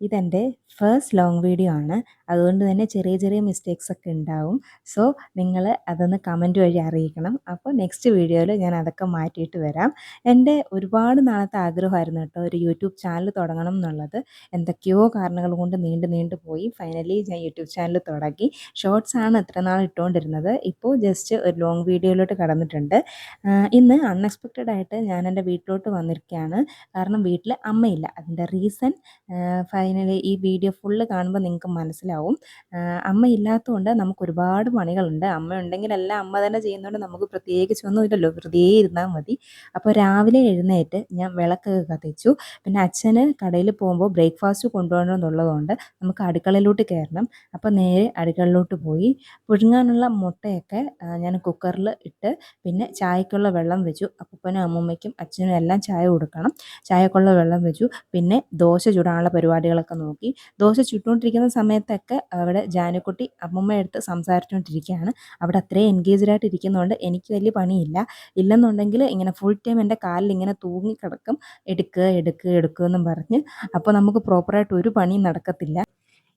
ഇതെൻ്റെ first long video ആണ്. അതുകൊണ്ട് തന്നെ ചെറിയ ചെറിയ മിസ്റ്റേക്സ് ഒക്കെ ഉണ്ടാവും. സോ നിങ്ങൾ അതൊന്ന് കമൻറ്റ് വഴി അറിയിക്കണം. അപ്പോൾ നെക്സ്റ്റ് വീഡിയോയിൽ ഞാൻ അതൊക്കെ മാറ്റിയിട്ട് വരാം. എൻ്റെ ഒരുപാട് നാളത്തെ ആഗ്രഹമായിരുന്നു കേട്ടോ ഒരു യൂട്യൂബ് ചാനൽ തുടങ്ങണം എന്നുള്ളത്. എന്തൊക്കെയോ കാരണങ്ങൾ കൊണ്ട് നീണ്ടു പോയി. ഫൈനലി ഞാൻ യൂട്യൂബ് ചാനൽ തുടങ്ങി. ഷോർട്സ് ആണ് ഇത്ര നാൾ ഇട്ടുകൊണ്ടിരുന്നത്. ഇപ്പോൾ ജസ്റ്റ് ഒരു ലോങ് വീഡിയോയിലോട്ട് കടന്നിട്ടുണ്ട്. ഇന്ന് അൺഎക്സ്പെക്റ്റഡ് ആയിട്ട് ഞാൻ എൻ്റെ വീട്ടിലോട്ട് വന്നിരിക്കുകയാണ്. കാരണം വീട്ടിൽ അമ്മയില്ല. അതിൻ്റെ റീസൺ ഫൈനലി ഈ വീഡിയോ ഫുള്ള് കാണുമ്പോൾ നിങ്ങൾക്ക് മനസ്സിലാവും. അമ്മ ഇല്ലാത്തതുകൊണ്ട് നമുക്ക് ഒരുപാട് പണികളുണ്ട്. അമ്മ ഉണ്ടെങ്കിലെല്ലാം അമ്മ തന്നെ ചെയ്യുന്നതുകൊണ്ട് നമുക്ക് പ്രത്യേകിച്ചൊന്നും ഇല്ലല്ലോ, വെറുതെ ഇരുന്നാൽ മതി. അപ്പോൾ രാവിലെ എഴുന്നേറ്റ് ഞാൻ വിളക്കൊക്കെ കത്തിച്ചു. പിന്നെ അച്ഛന് കടയിൽ പോകുമ്പോൾ ബ്രേക്ക്ഫാസ്റ്റ് കൊണ്ടുപോകണം എന്നുള്ളതുകൊണ്ട് നമുക്ക് അടുക്കളയിലോട്ട് കയറണം. അപ്പോൾ നേരെ അടുക്കളയിലോട്ട് പോയി പുഴുങ്ങാനുള്ള മുട്ടയൊക്കെ ഞാൻ കുക്കറിൽ ഇട്ട് പിന്നെ ചായക്കുള്ള വെള്ളം വെച്ചു. അപ്പൂപ്പനും അമ്മൂമ്മയ്ക്കും അച്ഛനും എല്ലാം ചായ കൊടുക്കണം. ചായക്കുള്ള വെള്ളം വെച്ചു. പിന്നെ ദോശ ചുടാനുള്ള പരിപാടികളൊക്കെ നോക്കി. ദോശ ചുട്ടുകൊണ്ടിരിക്കുന്ന സമയത്തൊക്കെ അവിടെ ജാനുക്കുട്ടി അമ്മൂമ്മ എടുത്ത് സംസാരിച്ചുകൊണ്ടിരിക്കുകയാണ്. അവിടെ അത്രയും എൻഗേജ്ഡ് ആയിട്ട് ഇരിക്കുന്നതുകൊണ്ട് എനിക്ക് വലിയ പണിയില്ല. ഇല്ലെന്നുണ്ടെങ്കിൽ ഇങ്ങനെ ഫുൾ ടൈം എൻ്റെ കാലിൽ ഇങ്ങനെ തൂങ്ങിക്കിടക്കും, എടുക്കുക എന്നും പറഞ്ഞ്. അപ്പോൾ നമുക്ക് പ്രോപ്പറായിട്ട് ഒരു പണിയും നടക്കത്തില്ല.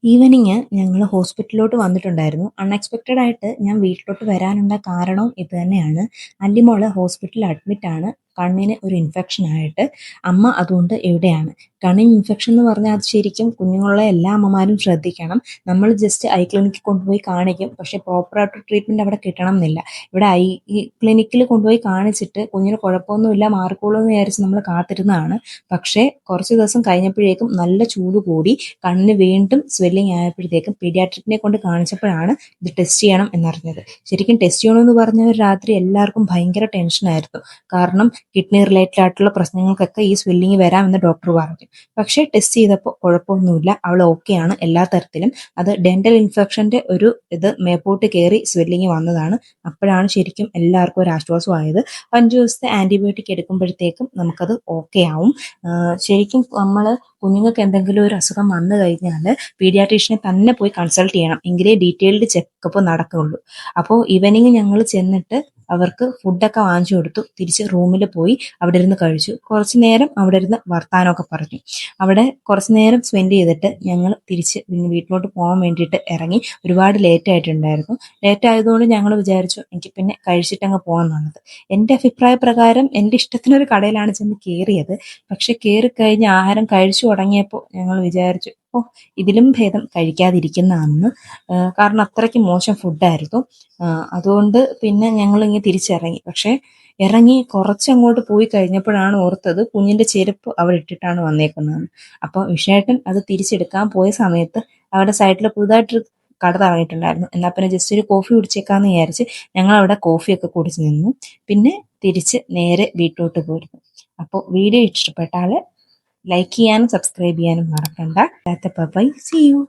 ഈവനിങ് ഞങ്ങൾ ഹോസ്പിറ്റലിലോട്ട് വന്നിട്ടുണ്ടായിരുന്നു. അൺഎക്സ്പെക്റ്റഡ് ആയിട്ട് ഞാൻ വീട്ടിലോട്ട് വരാനുള്ള കാരണവും ഇത് തന്നെയാണ്. അല്ലിമോള് ഹോസ്പിറ്റലിൽ അഡ്മിറ്റാണ്. കണ്ണിന് ഒരു ഇൻഫെക്ഷൻ ആയിട്ട്. അമ്മ അതുകൊണ്ട് എവിടെയാണ്. കണ്ണിന് ഇൻഫെക്ഷൻ എന്ന് പറഞ്ഞാൽ അത് ശരിക്കും കുഞ്ഞുങ്ങളുള്ള എല്ലാ അമ്മമാരും ശ്രദ്ധിക്കണം. നമ്മൾ ജസ്റ്റ് ഐ ക്ലിനിക്കിൽ കൊണ്ടുപോയി കാണിക്കും, പക്ഷേ പ്രോപ്പറായിട്ട് ട്രീറ്റ്മെൻറ്റ് അവിടെ കിട്ടണം എന്നില്ല. ഇവിടെ ഈ ക്ലിനിക്കിൽ കൊണ്ടുപോയി കാണിച്ചിട്ട് കുഞ്ഞിന് കുഴപ്പമൊന്നുമില്ല, മാറിക്കോളൂ എന്ന് വിചാരിച്ച് നമ്മൾ കാത്തിരുന്നതാണ്. പക്ഷേ കുറച്ച് ദിവസം കഴിഞ്ഞപ്പോഴേക്കും നല്ല ചൂട് കൂടി കണ്ണിന് വീണ്ടും സ്വെല്ലിങ് ആയപ്പോഴത്തേക്കും പീഡിയാട്രിക്കിനെ കൊണ്ട് കാണിച്ചപ്പോഴാണ് ഇത് ടെസ്റ്റ് ചെയ്യണം എന്നറിഞ്ഞത്. ശരിക്കും ടെസ്റ്റ് ചെയ്യണമെന്ന് പറഞ്ഞവർ രാത്രി എല്ലാവർക്കും ഭയങ്കര ടെൻഷനായിരുന്നു. കാരണം കിഡ്നി റിലേറ്റഡ് ആയിട്ടുള്ള പ്രശ്നങ്ങൾക്കൊക്കെ ഈ സ്വെല്ലിങ് വരാമെന്ന് ഡോക്ടർ പറഞ്ഞു. പക്ഷേ ടെസ്റ്റ് ചെയ്തപ്പോൾ കുഴപ്പമൊന്നുമില്ല, അവൾ ഓക്കെയാണ് എല്ലാ തരത്തിലും. അത് ഡെന്റൽ ഇൻഫെക്ഷൻ്റെ ഒരു ഇത് മേപ്പോട്ട് കയറി സ്വെല്ലിങ് വന്നതാണ്. അപ്പോഴാണ് ശരിക്കും എല്ലാവർക്കും ഒരു ആശ്വാസമായത്. 5 ദിവസത്തെ ആൻറ്റിബയോട്ടിക് എടുക്കുമ്പോഴത്തേക്കും നമുക്കത് ഓക്കെ ആവും. ശരിക്കും നമ്മൾ കുഞ്ഞുങ്ങൾക്ക് എന്തെങ്കിലും ഒരു അസുഖം വന്നു കഴിഞ്ഞാൽ പീഡിയാട്രീഷ്യനെ തന്നെ പോയി കൺസൾട്ട് ചെയ്യണം, എങ്കിലേ ഡീറ്റെയിൽഡ് ചെക്കപ്പ് നടക്കുകയുള്ളൂ. അപ്പോൾ ഈവനിങ് ഞങ്ങൾ ചെന്നിട്ട് അവർക്ക് ഫുഡൊക്കെ വാങ്ങിച്ചു കൊടുത്തു. തിരിച്ച് റൂമിൽ പോയി അവിടെ ഇരുന്ന് കഴിച്ചു. കുറച്ച് നേരം അവിടെ ഇരുന്ന് വർത്താനമൊക്കെ പറഞ്ഞു. അവിടെ കുറച്ച് നേരം സ്പെൻഡ് ചെയ്തിട്ട് ഞങ്ങൾ തിരിച്ച് വീട്ടിലോട്ട് പോകാൻ വേണ്ടിയിട്ട് ഇറങ്ങി. ഒരുപാട് ലേറ്റ് ആയിട്ടുണ്ടായിരുന്നു. ലേറ്റ് ആയതുകൊണ്ട് ഞങ്ങൾ വിചാരിച്ചു എനിക്ക് പിന്നെ കഴിച്ചിട്ടങ്ങ് പോകാമെന്നുള്ളത്. എൻ്റെ അഭിപ്രായ പ്രകാരം എൻ്റെ ഇഷ്ടത്തിനൊരു കടയിലാണ് ചെന്ന് കയറിയത്. പക്ഷെ കയറിക്കഴിഞ്ഞ് ആഹാരം കഴിച്ചു തുടങ്ങിയപ്പോൾ ഞങ്ങൾ വിചാരിച്ചു ഇതിലും ഭേദം കഴിക്കാതിരിക്കുന്നതാണെന്ന്. കാരണം അത്രയ്ക്ക് മോശം ഫുഡായിരുന്നു. അതുകൊണ്ട് പിന്നെ ഞങ്ങളിങ്ങനെ തിരിച്ചിറങ്ങി. പക്ഷേ ഇറങ്ങി കുറച്ചങ്ങോട്ട് പോയി കഴിഞ്ഞപ്പോഴാണ് ഓർത്തത് കുഞ്ഞിൻ്റെ ചെരുപ്പ് അവിടെ ഇട്ടിട്ടാണ് വന്നേക്കുന്നതെന്ന്. അപ്പോൾ വിഷയേട്ടൻ അത് തിരിച്ചെടുക്കാൻ പോയ സമയത്ത് അവിടെ സൈഡിൽ പുതുതായിട്ടൊരു കട തുടങ്ങിയിട്ടുണ്ടായിരുന്നു. എന്നാൽ പിന്നെ ജസ്റ്റ് ഒരു കോഫി കുടിച്ചേക്കാന്ന് വിചാരിച്ച് ഞങ്ങൾ അവിടെ കോഫിയൊക്കെ കുടിച്ച് നിന്നു. പിന്നെ തിരിച്ച് നേരെ വീട്ടിലോട്ട് പോയിരുന്നു. അപ്പോൾ വീഡിയോ ഇഷ്ടപ്പെട്ടാൽ ലൈക്ക് ചെയ്യാനും സബ്സ്ക്രൈബ് ചെയ്യാനും മറക്കണ്ട. Bye, see U.